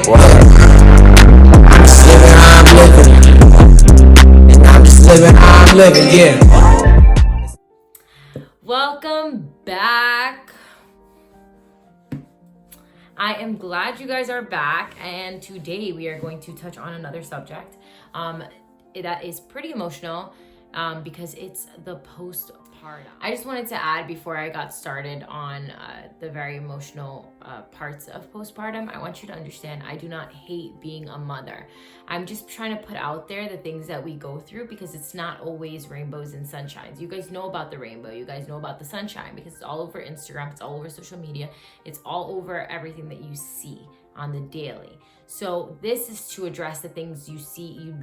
I'm just living how I'm living. And I'm just living how I'm living, yeah. Welcome back. I am glad you guys are back, and today we are going to touch on another subject that is pretty emotional because it's the postpartum. I just wanted to add before I got started on the very emotional parts of postpartum, I want you to understand I do not hate being a mother. I'm just trying to put out there the things that we go through because it's not always rainbows and sunshines. You guys know about the rainbow, you guys know about the sunshine because it's all over Instagram, it's all over social media, it's all over everything that you see on the daily. So this is to address the things you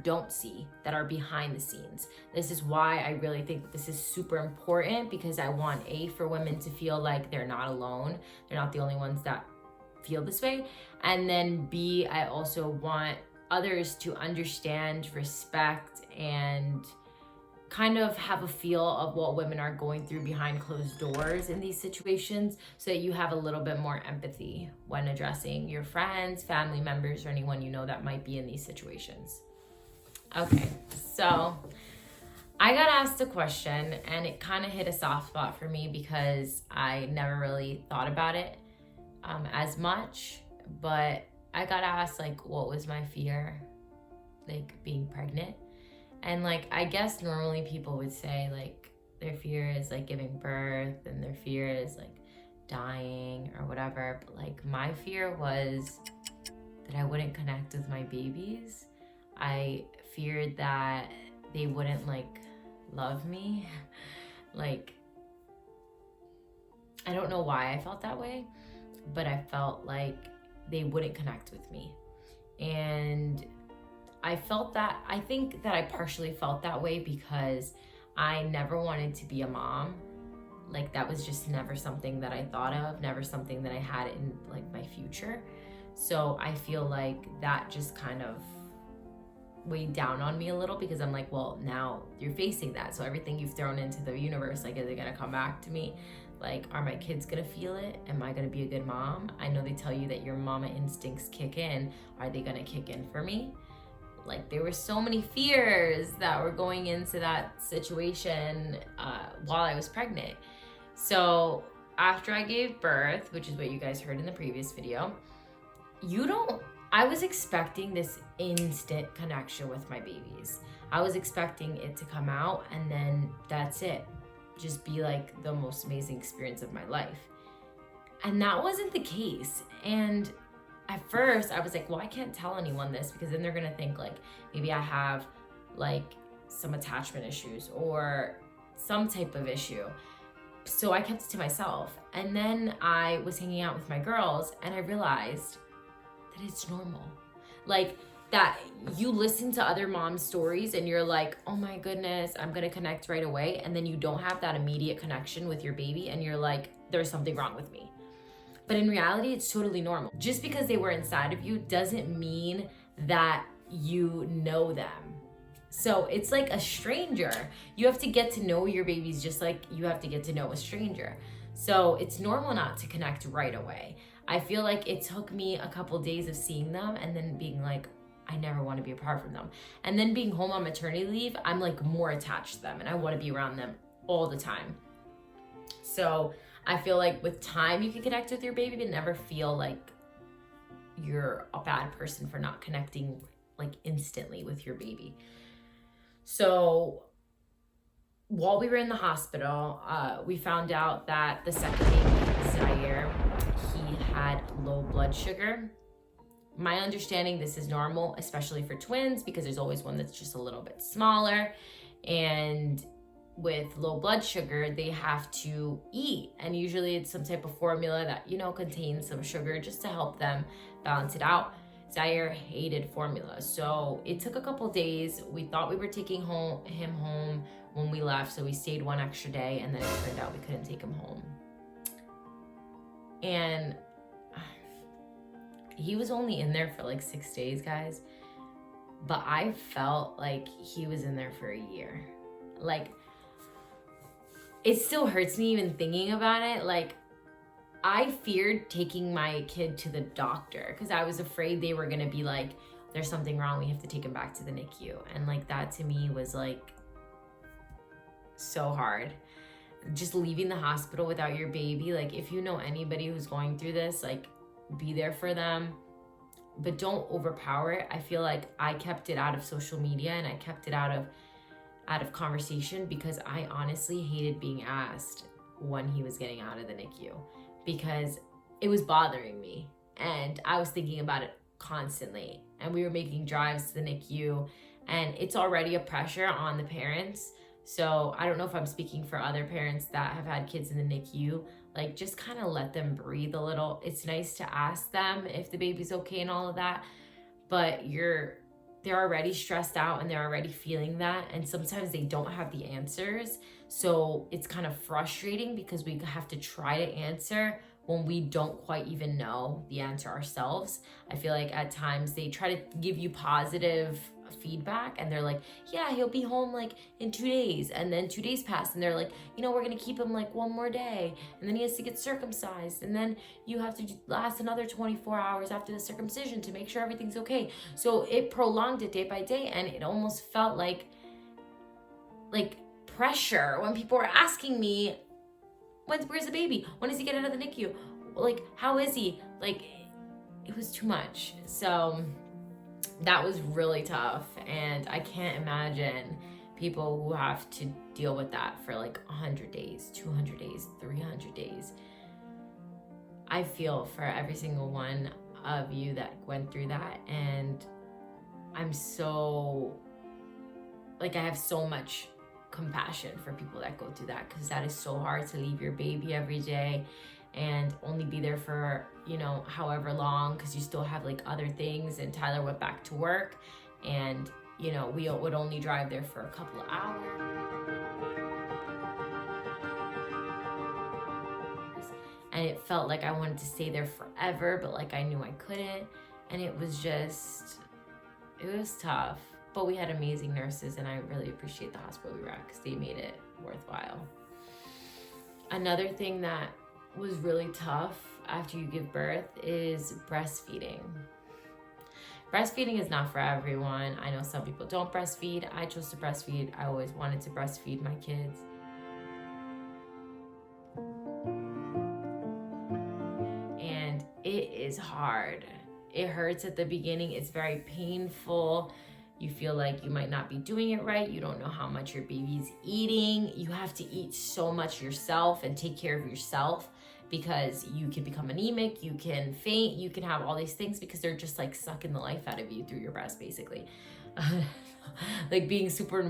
don't see that are behind the scenes. This is why I really think that this is super important, because I want for women to feel like they're not alone. They're not the only ones that feel this way. And then B, I also want others to understand, respect, and kind of have a feel of what women are going through behind closed doors in these situations, so that you have a little bit more empathy when addressing your friends, family members, or anyone you know that might be in these situations. Okay, so I got asked a question and it kind of hit a soft spot for me because I never really thought about it as much, but I got asked like what was my fear, like being pregnant. And like, I guess normally people would say like their fear is like giving birth and their fear is like dying or whatever. But like my fear was that I wouldn't connect with my babies. I feared that they wouldn't like love me. Like, I don't know why I felt that way, but I felt like they wouldn't connect with me. And I think that I partially felt that way because I never wanted to be a mom. Like that was just never something that I thought of, never something that I had in like my future. So I feel like that just kind of weighed down on me a little, because I'm like, well, now you're facing that. So everything you've thrown into the universe, like, is it gonna come back to me? Like, are my kids gonna feel it? Am I gonna be a good mom? I know they tell you that your mama instincts kick in. Are they gonna kick in for me? Like, there were so many fears that were going into that situation while I was pregnant. So after I gave birth, which is what you guys heard in the previous video, I was expecting this instant connection with my babies. I was expecting it to come out and then that's it. Just be like the most amazing experience of my life. And that wasn't the case. And at first I was like, well, I can't tell anyone this because then they're gonna think like maybe I have like some attachment issues or some type of issue. So I kept it to myself. And then I was hanging out with my girls and I realized that it's normal. Like that you listen to other moms' stories and you're like, oh my goodness, I'm gonna connect right away. And then you don't have that immediate connection with your baby and you're like, there's something wrong with me. But in reality, it's totally normal. Just because they were inside of you doesn't mean that you know them. So it's like a stranger. You have to get to know your babies just like you have to get to know a stranger. So it's normal not to connect right away. I feel like it took me a couple days of seeing them and then being like, I never want to be apart from them. And then being home on maternity leave, I'm like more attached to them and I want to be around them all the time. So I feel like with time you can connect with your baby, but never feel like you're a bad person for not connecting like instantly with your baby. So while we were in the hospital, we found out that the second baby, Zaire, he had low blood sugar. My understanding, this is normal, especially for twins, because there's always one that's just a little bit smaller. And with low blood sugar, they have to eat. And usually it's some type of formula that, contains some sugar just to help them balance it out. Zaire hated formula. So it took a couple days. We thought we were taking him home when we left. So we stayed one extra day and then it turned out we couldn't take him home. And he was only in there for like 6 days, guys. But I felt like he was in there for a year. Like, it still hurts me even thinking about it. Like, I feared taking my kid to the doctor because I was afraid they were going to be like, there's something wrong, we have to take him back to the NICU. And like that to me was like so hard. Just leaving the hospital without your baby, like if you know anybody who's going through this, like be there for them, but don't overpower it. I feel like I kept it out of social media and I kept it out of conversation because I honestly hated being asked when he was getting out of the NICU because it was bothering me and I was thinking about it constantly. And we were making drives to the NICU and it's already a pressure on the parents. So I don't know if I'm speaking for other parents that have had kids in the NICU, like just kind of let them breathe a little. It's nice to ask them if the baby's okay and all of that, but they're already stressed out and they're already feeling that. And sometimes they don't have the answers. So it's kind of frustrating because we have to try to answer when we don't quite even know the answer ourselves. I feel like at times they try to give you positive feedback and they're like, yeah, he'll be home like in 2 days. And then 2 days pass and they're like, you know, we're gonna keep him like 1 more day. And then he has to get circumcised. And then you have to last another 24 hours after the circumcision to make sure everything's okay. So it prolonged it day by day. And it almost felt like pressure when people were asking me, where's the baby? When does he get out of the NICU? Like, how is he? Like, it was too much. So that was really tough. And I can't imagine people who have to deal with that for like 100 days, 200 days, 300 days. I feel for every single one of you that went through that. And I'm so, like, I have so much compassion for people that go through that because that is so hard to leave your baby every day and only be there for, you know, however long because you still have like other things. And Tyler went back to work and, you know, we would only drive there for a couple of hours. And it felt like I wanted to stay there forever, but like I knew I couldn't. And it was tough. But we had amazing nurses and I really appreciate the hospital we were at because they made it worthwhile. Another thing that was really tough after you give birth is breastfeeding. Breastfeeding is not for everyone. I know some people don't breastfeed. I chose to breastfeed. I always wanted to breastfeed my kids. And it is hard. It hurts at the beginning. It's very painful. You feel like you might not be doing it right. You don't know how much your baby's eating. You have to eat so much yourself and take care of yourself because you can become anemic, you can faint, you can have all these things because they're just like sucking the life out of you through your breast, basically. Like being super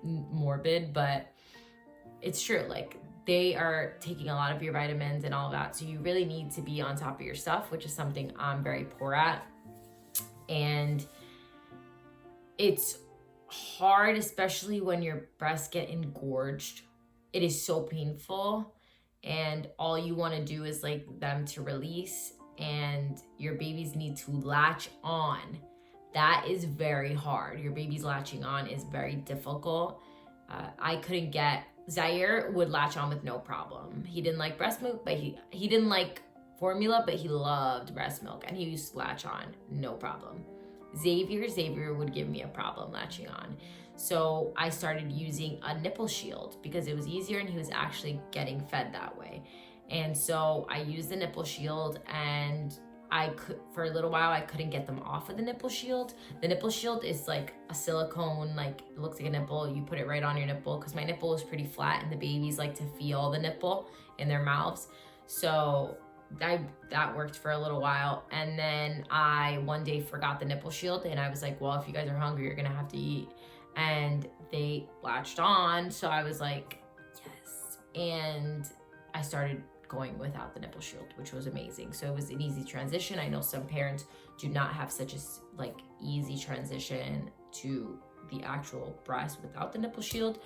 morbid, but it's true. Like they are taking a lot of your vitamins and all of that. So you really need to be on top of your stuff, which is something I'm very poor at. And it's hard, especially when your breasts get engorged. It is so painful and all you want to do is like them to release and your babies need to latch on. That is very hard. Your baby's latching on is very difficult. I couldn't get, Zaire would latch on with no problem. He didn't like breast milk, but he didn't like formula, but he loved breast milk and he used to latch on, no problem. Xavier would give me a problem latching on. So I started using a nipple shield because it was easier and he was actually getting fed that way. And so I used the nipple shield and for a little while, I couldn't get them off of the nipple shield. The nipple shield is like a silicone, like it looks like a nipple. You put it right on your nipple because my nipple was pretty flat and the babies like to feel the nipple in their mouths. So that worked for a little while. And then I one day forgot the nipple shield and I was like, well, if you guys are hungry, you're gonna have to eat. And they latched on. So I was like, yes. And I started going without the nipple shield, which was amazing. So it was an easy transition. I know some parents do not have such a like easy transition to the actual breast without the nipple shield.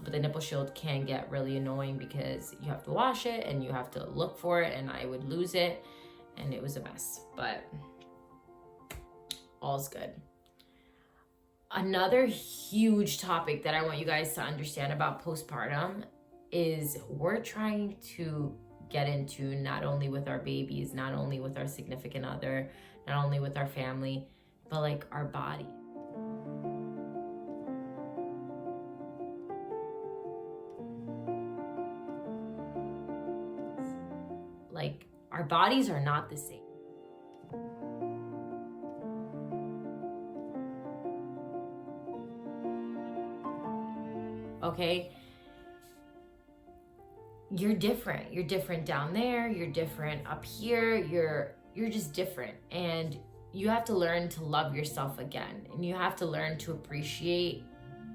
But the nipple shield can get really annoying because you have to wash it and you have to look for it and I would lose it and it was a mess, but all's good. Another huge topic that I want you guys to understand about postpartum is we're trying to get into, not only with our babies, not only with our significant other, not only with our family, but like our body. Like, our bodies are not the same. Okay? You're different. You're different down there, you're different up here, you're just different. And you have to learn to love yourself again. And you have to learn to appreciate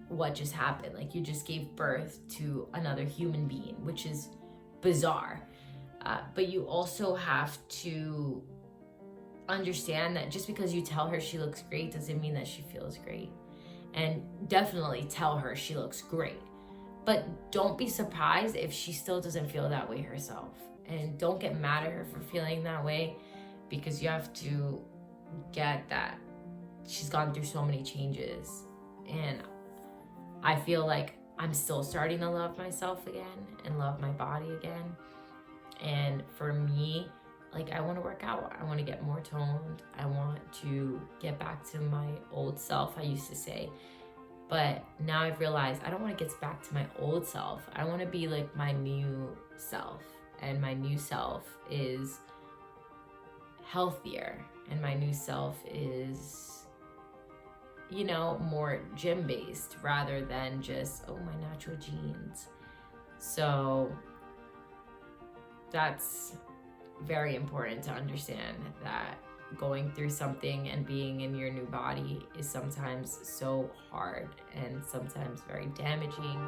what just happened. Like, you just gave birth to another human being, which is bizarre. But you also have to understand that just because you tell her she looks great doesn't mean that she feels great. And definitely tell her she looks great. But don't be surprised if she still doesn't feel that way herself. And don't get mad at her for feeling that way, because you have to get that she's gone through so many changes. And I feel like I'm still starting to love myself again and love my body again. And for me, like, I want to work out. I want to get more toned. I want to get back to my old self, I used to say. But now I've realized I don't want to get back to my old self. I want to be like my new self. And my new self is healthier. And my new self is, you know, more gym-based rather than just, oh, my natural genes. So that's very important to understand, that going through something and being in your new body is sometimes so hard and sometimes very damaging.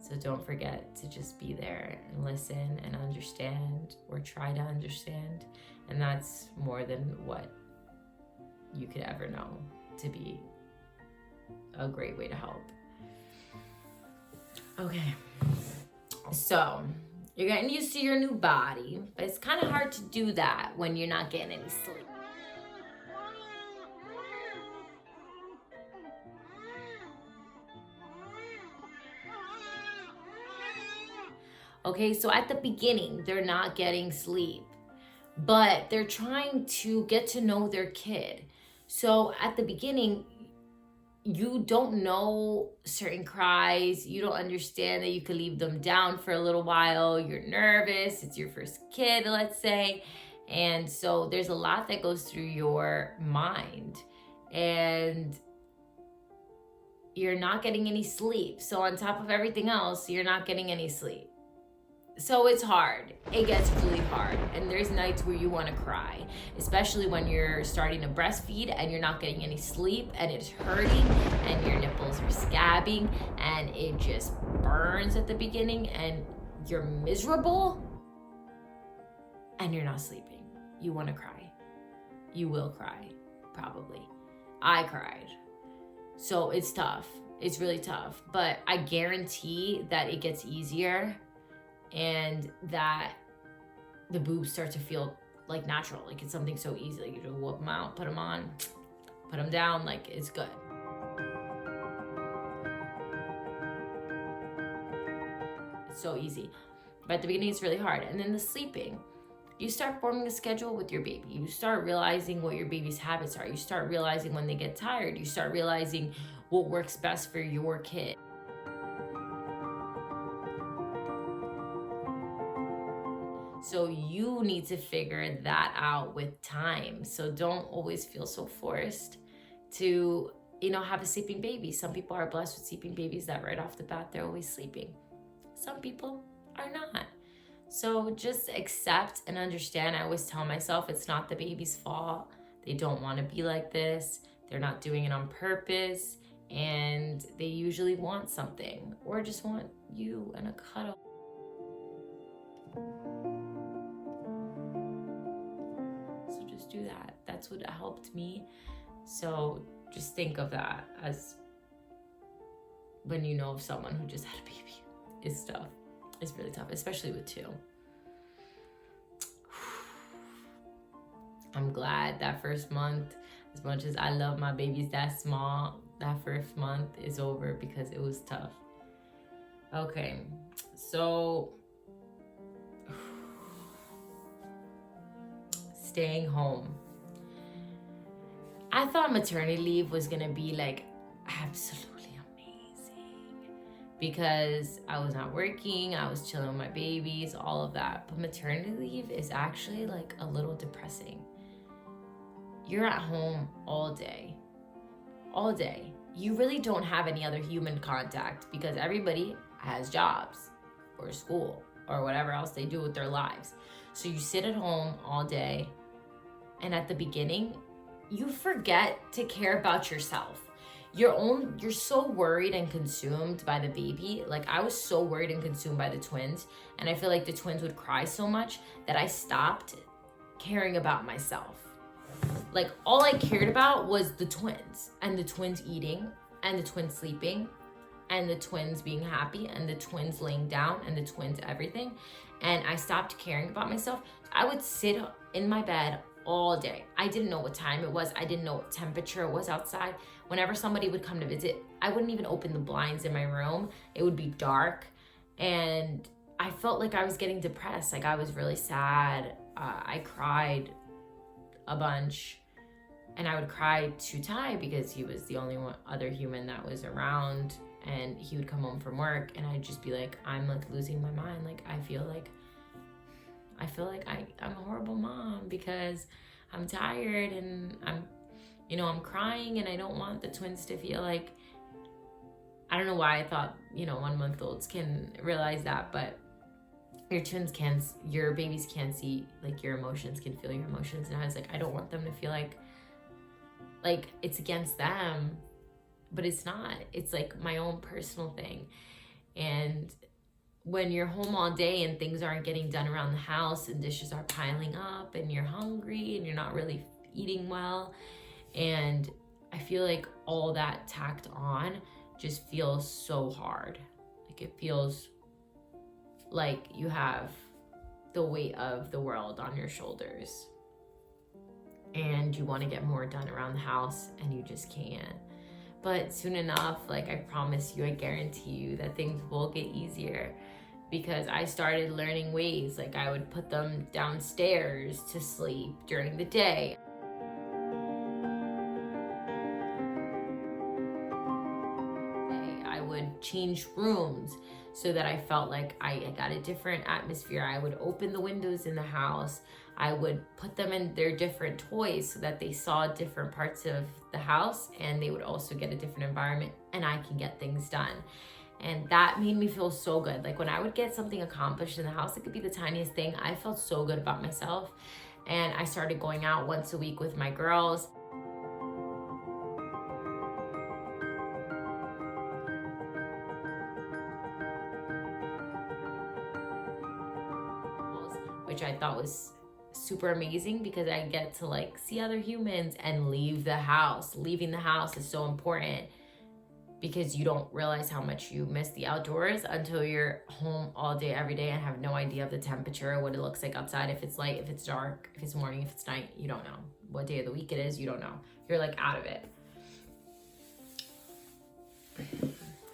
So don't forget to just be there and listen and understand, or try to understand. And that's more than what you could ever know to be a great way to help. Okay, so you're getting used to your new body, but it's kind of hard to do that when you're not getting any sleep. Okay, so at the beginning, they're not getting sleep, but they're trying to get to know their kid. So at the beginning, you don't know certain cries. You don't understand that you could leave them down for a little while. You're nervous. It's your first kid, let's say. And so there's a lot that goes through your mind. And you're not getting any sleep. So on top of everything else, you're not getting any sleep. So it's hard. It gets really hard. And there's nights where you want to cry, especially when you're starting to breastfeed and you're not getting any sleep and it's hurting and your nipples are scabbing and it just burns at the beginning and you're miserable and you're not sleeping. You want to cry. You will cry, probably. I cried. So it's tough. It's really tough. But I guarantee that it gets easier, and that the boobs start to feel like natural, like it's something so easy. Like, you just whoop them out, put them on, put them down, like it's good. It's so easy. But at the beginning, it's really hard. And then the sleeping. You start forming a schedule with your baby. You start realizing what your baby's habits are. You start realizing when they get tired. You start realizing what works best for your kid. So you need to figure that out with time. So don't always feel so forced to, have a sleeping baby. Some people are blessed with sleeping babies that right off the bat, they're always sleeping. Some people are not. So just accept and understand. I always tell myself it's not the baby's fault. They don't want to be like this. They're not doing it on purpose. And they usually want something or just want you and a cuddle. Do that. That's what helped me. So just think of that as when you know of someone who just had a baby. It's tough. It's really tough, especially with two. I'm glad that first month, as much as I love my babies that small, that first month is over because it was tough. Okay, so staying home. I thought maternity leave was gonna be like absolutely amazing because I was not working, I was chilling with my babies, all of that. But maternity leave is actually like a little depressing. You're at home all day. All day. You really don't have any other human contact because everybody has jobs or school or whatever else they do with their lives. So you sit at home all day, and at the beginning, you forget to care about yourself. You're so worried and consumed by the baby. Like, I was so worried and consumed by the twins, and I feel like the twins would cry so much that I stopped caring about myself. Like, all I cared about was the twins, and the twins eating, and the twins sleeping, and the twins being happy, and the twins laying down, and the twins everything. And I stopped caring about myself. I would sit in my bed all day. I didn't know what time it was. I didn't know what temperature it was outside. Whenever somebody would come to visit, I wouldn't even open the blinds in my room. It would be dark, and I felt like I was getting depressed. Like, I was really sad. I cried a bunch, and I would cry to Ty because he was the only other human that was around, and he would come home from work, and I'd just be like, I'm like losing my mind. Like, I feel like I'm a horrible mom because I'm tired, and I'm crying, and I don't want the twins to feel like, I don't know why I thought, 1-month-olds can realize that, but your babies can see like your emotions, can feel your emotions. And I was like, I don't want them to feel like it's against them, but it's not. It's like my own personal thing. And when you're home all day and things aren't getting done around the house and dishes are piling up and you're hungry and you're not really eating well, and I feel like all that tacked on just feels so hard. Like, it feels like you have the weight of the world on your shoulders, and you want to get more done around the house and you just can't. But soon enough, like, I promise you, I guarantee you that things will get easier, because I started learning ways. Like, I would put them downstairs to sleep during the day. I would change rooms so that I felt like I got a different atmosphere. I would open the windows in the house. I would put them in their different toys so that they saw different parts of the house, and they would also get a different environment, and I can get things done. And that made me feel so good. Like, when I would get something accomplished in the house, it could be the tiniest thing, I felt so good about myself. And I started going out once a week with my girls. Which I thought was super amazing, because I get to like see other humans and leave the house. Leaving the house is so important, because you don't realize how much you miss the outdoors until you're home all day, every day, and have no idea of the temperature, what it looks like outside, if it's light, if it's dark, if it's morning, if it's night. You don't know what day of the week it is. You don't know. You're like out of it.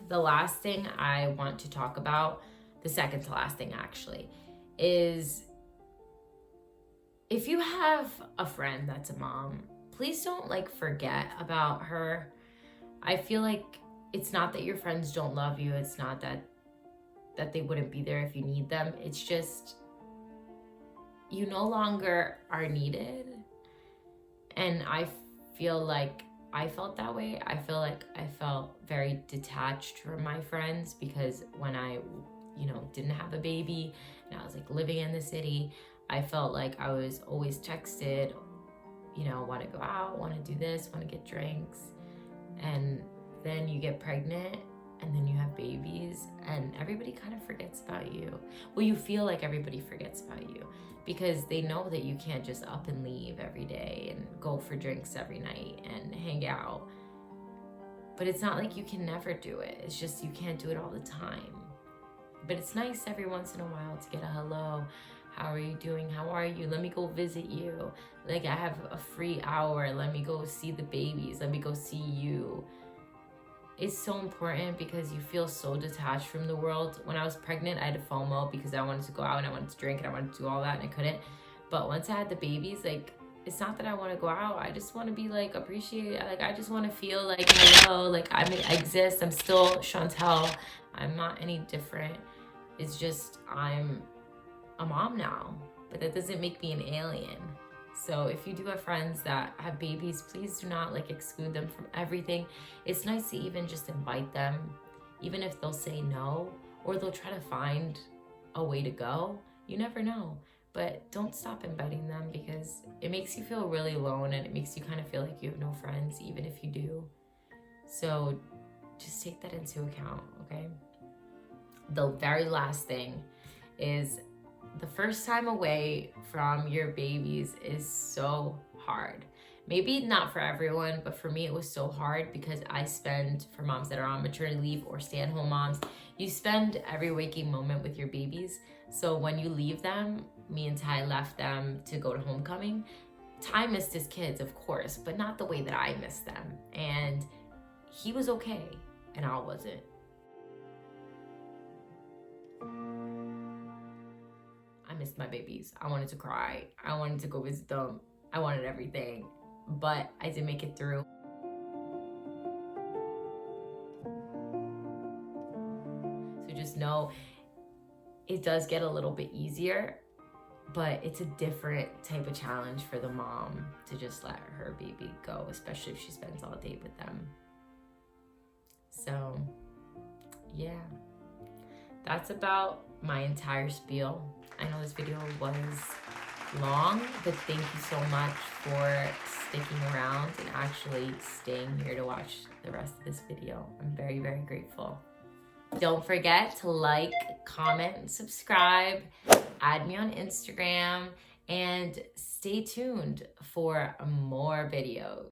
The last thing I want to talk about, the second to last thing actually, is if you have a friend that's a mom, please don't like forget about her. I feel like it's not that your friends don't love you. It's not that they wouldn't be there if you need them. It's just, you no longer are needed. And I feel like I felt that way. I feel like I felt very detached from my friends, because when I, didn't have a baby and I was like living in the city, I felt like I was always texted, want to go out, want to do this, want to get drinks. And then you get pregnant, and then you have babies, and everybody kind of forgets about you. Well, you feel like everybody forgets about you, because they know that you can't just up and leave every day and go for drinks every night and hang out. But it's not like you can never do it. It's just you can't do it all the time. But it's nice every once in a while to get a hello. How are you doing? How are you? Let me go visit you. Like, I have a free hour. Let me go see the babies. Let me go see you. is so important because you feel so detached from the world. When I was pregnant, I had a FOMO because I wanted to go out and I wanted to drink and I wanted to do all that and I couldn't. But once I had the babies, like, it's not that I want to go out. I just want to be like appreciated. Like, I just want to feel like, hello, like I exist. I'm still Chantel. I'm not any different. It's just I'm a mom now, but that doesn't make me an alien. So if you do have friends that have babies, please do not like exclude them from everything. It's nice to even just invite them, even if they'll say no, or they'll try to find a way to go. You never know. But don't stop inviting them because it makes you feel really alone and it makes you kind of feel like you have no friends, even if you do. So just take that into account, okay? The very last thing is the first time away from your babies is so hard. Maybe not for everyone, but for me it was so hard because I spend, for moms that are on maternity leave or stay-at-home moms, you spend every waking moment with your babies. So when you leave them, me and Ty left them to go to homecoming. Ty missed his kids, of course, but not the way that I missed them. And he was okay, and I wasn't. I missed my babies. I wanted to cry. I wanted to go visit them. I wanted everything, but I did make it through. So just know it does get a little bit easier, but it's a different type of challenge for the mom to just let her baby go, especially if she spends all day with them. So yeah, that's about my entire spiel. I know this video was long, but thank you so much for sticking around and actually staying here to watch the rest of this video. I'm very, very grateful. Don't forget to like, comment, and subscribe. Add me on Instagram and stay tuned for more videos.